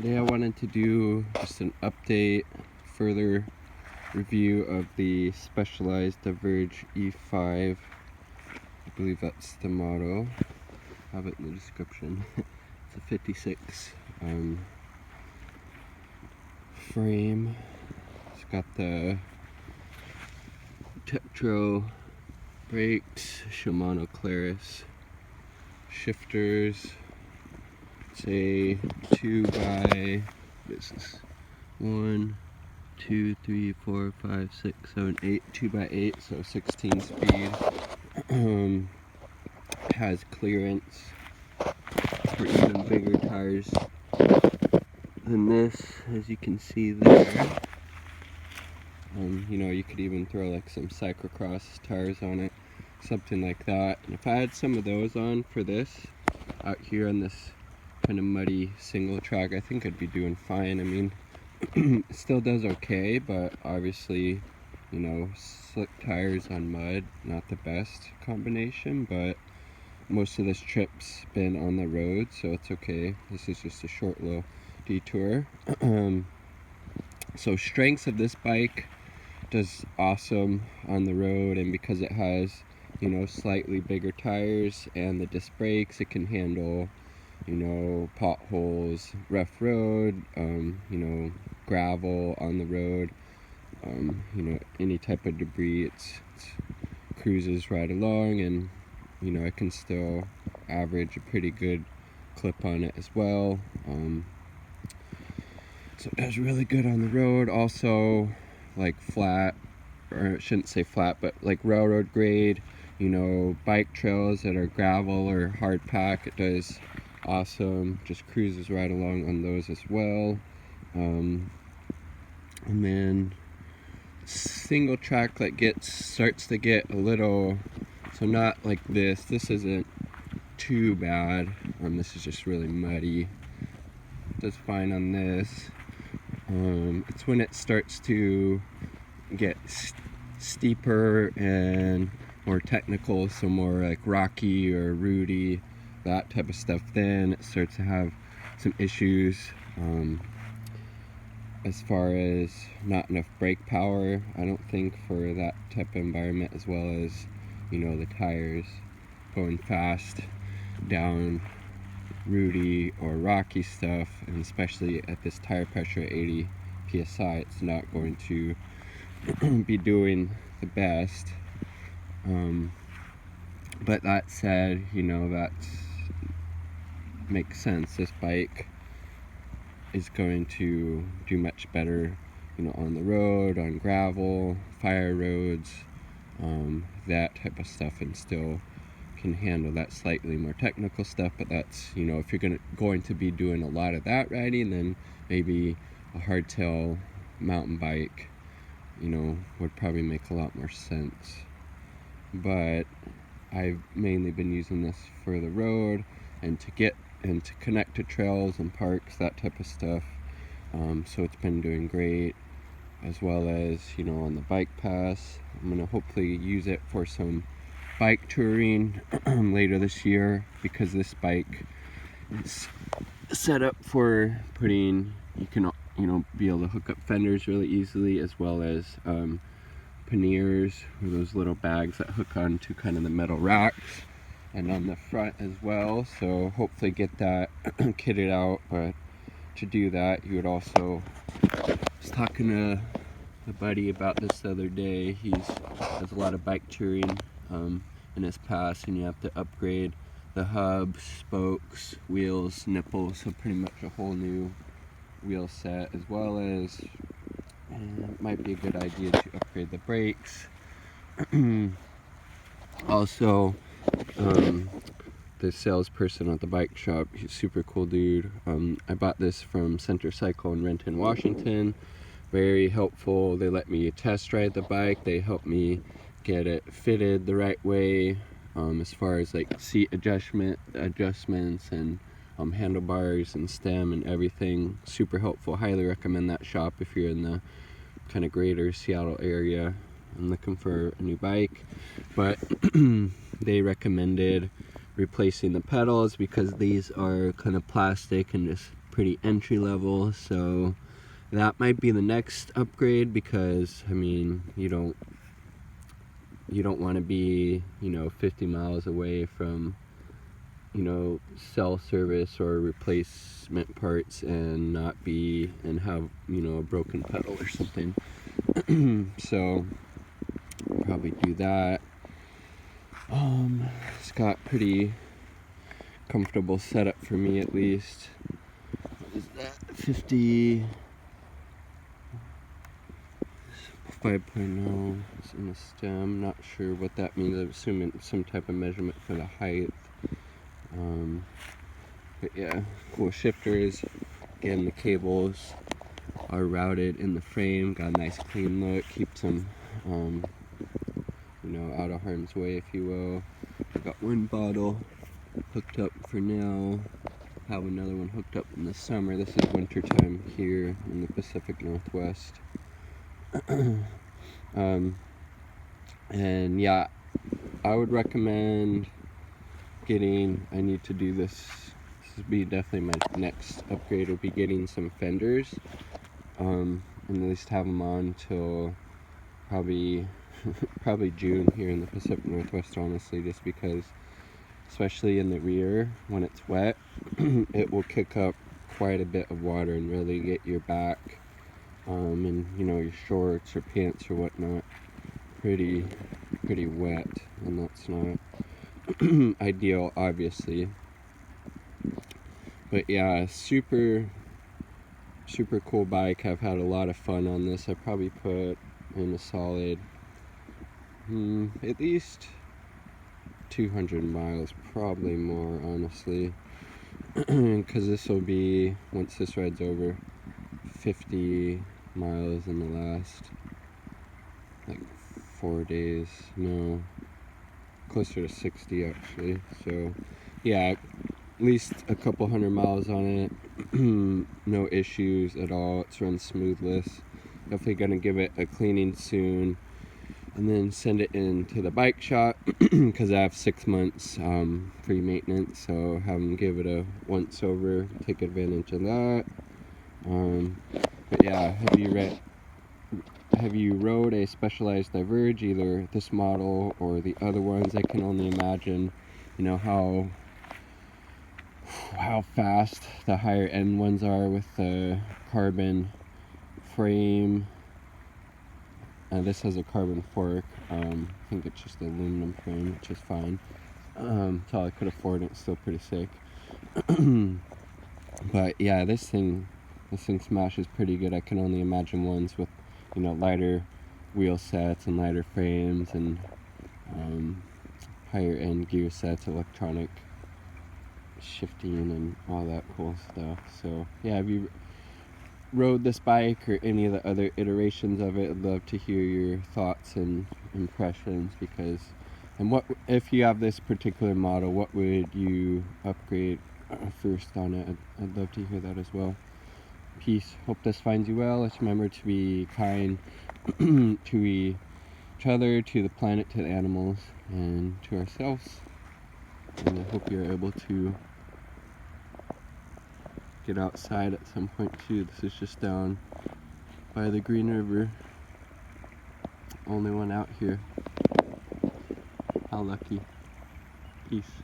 Today I wanted to do just an update, further review of the Specialized Diverge E5. I believe that's the model. I have it in the description. It's a 56 frame. It's got the Tektro brakes, Shimano Claris shifters. It's a 2x, this is 1, 2, 3, 4, 5, 6, 7, 8, 2x8, so 16 speed. Has clearance for even bigger tires than this, as you can see there. You know, you could even throw like some cyclocross tires on it, something like that. And if I had some of those on for this, out here on this kind of muddy single track, I think I'd be doing fine. I mean, it still does okay, but obviously, you know, slick tires on mud, not the best combination, but most of this trip's been on the road, so it's okay. This is just a short little detour. So strengths of this bike, does awesome on the road, and because it has, you know, slightly bigger tires and the disc brakes, it can handle, you know, potholes, rough road, you know, gravel on the road, you know, any type of debris. It's cruises right along, and you know, I can still average a pretty good clip on it as well. So it does really good on the road. Also, like flat, or I shouldn't say flat, but like railroad grade, you know, bike trails that are gravel or hard pack, it does awesome. Just cruises right along on those as well. And then single track that starts to get a little, so not like this isn't too bad. This is just really muddy. Does fine on this. It's when it starts to get steeper and more technical, so more like rocky or rooty, that type of stuff, then it starts to have some issues as far as not enough brake power, I don't think, for that type of environment, as well as, you know, the tires going fast down rooty or rocky stuff, and especially at this tire pressure at 80 psi, it's not going to be doing the best. But that said, you know, that makes sense. This bike is going to do much better, you know, on the road, on gravel, fire roads, that type of stuff, and still can handle that slightly more technical stuff. But that's, you know, if you're going to be doing a lot of that riding, then maybe a hardtail mountain bike, you know, would probably make a lot more sense. But I've mainly been using this for the road and to connect to trails and parks, that type of stuff. So it's been doing great, as well as, you know, on the bike pass. I'm gonna hopefully use it for some bike touring later this year, because this bike is set up for putting, you can, you know, be able to hook up fenders really easily, as well as panniers, or those little bags that hook onto kind of the metal racks, and on the front as well. So hopefully get that kitted out. But to do that, you would also, I was talking to a buddy about this the other day. He does a lot of bike touring in his past, and you have to upgrade the hubs, spokes, wheels, nipples, so pretty much a whole new wheel set, as well as it might be a good idea to upgrade the brakes. Also, the salesperson at the bike shop, he's a super cool dude. I bought this from Center Cycle in Renton, Washington. Very helpful. They let me test ride the bike. They helped me get it fitted the right way, as far as like seat adjustments and handlebars and stem and everything. Super helpful. Highly recommend that shop if you're in the kind of greater Seattle area and looking for a new bike. But they recommended replacing the pedals, because these are kind of plastic and just pretty entry level, so that might be the next upgrade, because I mean, you don't want to be 50 miles away from cell service or replacement parts and not be and have a broken pedal or something. So probably do that. It's got pretty comfortable setup for me, at least. What is that? 50 5.0 is in the stem. Not sure what that means. I'm assuming some type of measurement for the height. But yeah, cool shifters. Again, the cables are routed in the frame. Got a nice clean look. Keeps them, out of harm's way, if you will. I got one bottle hooked up for now. Have another one hooked up in the summer. This is winter time here in the Pacific Northwest. And yeah, I would recommend getting, I need to do this would be definitely my next upgrade, would be getting some fenders, and at least have them on till probably June here in the Pacific Northwest, honestly, just because, especially in the rear, when it's wet, it will kick up quite a bit of water and really get your back, and your shorts or pants or whatnot pretty wet, and that's not ideal, obviously. But yeah, super cool bike. I've had a lot of fun on this. I probably put in a solid at least 200 miles, probably more, honestly, because this will be, once this ride's over, 50 miles in the last like 4 days. No, closer to 60 actually. So yeah, at least a couple hundred miles on it. No issues at all. It's run smoothless. Definitely gonna give it a cleaning soon, and then send it into the bike shop, because I have 6 months free maintenance, so have them give it a once over, take advantage of that. But yeah, have you rode a Specialized Diverge, either this model or the other ones? I can only imagine how fast the higher end ones are with the carbon frame. This has a carbon fork. I think it's just the aluminum frame, which is fine. It's all I could afford, and it's still pretty sick. But yeah, this thing smashes pretty good. I can only imagine ones with lighter wheel sets and lighter frames and higher end gear sets, electronic shifting and all that cool stuff. So yeah, have you rode this bike or any of the other iterations of it? I'd love to hear your thoughts and impressions, because, and what if you have this particular model, what would you upgrade first on it? I'd love to hear that as well. Peace. Hope this finds you well. Let's remember to be kind to each other, to the planet, to the animals, and to ourselves. And I hope you're able to get outside at some point too. This is just down by the Green River. Only one out here. How lucky. Peace.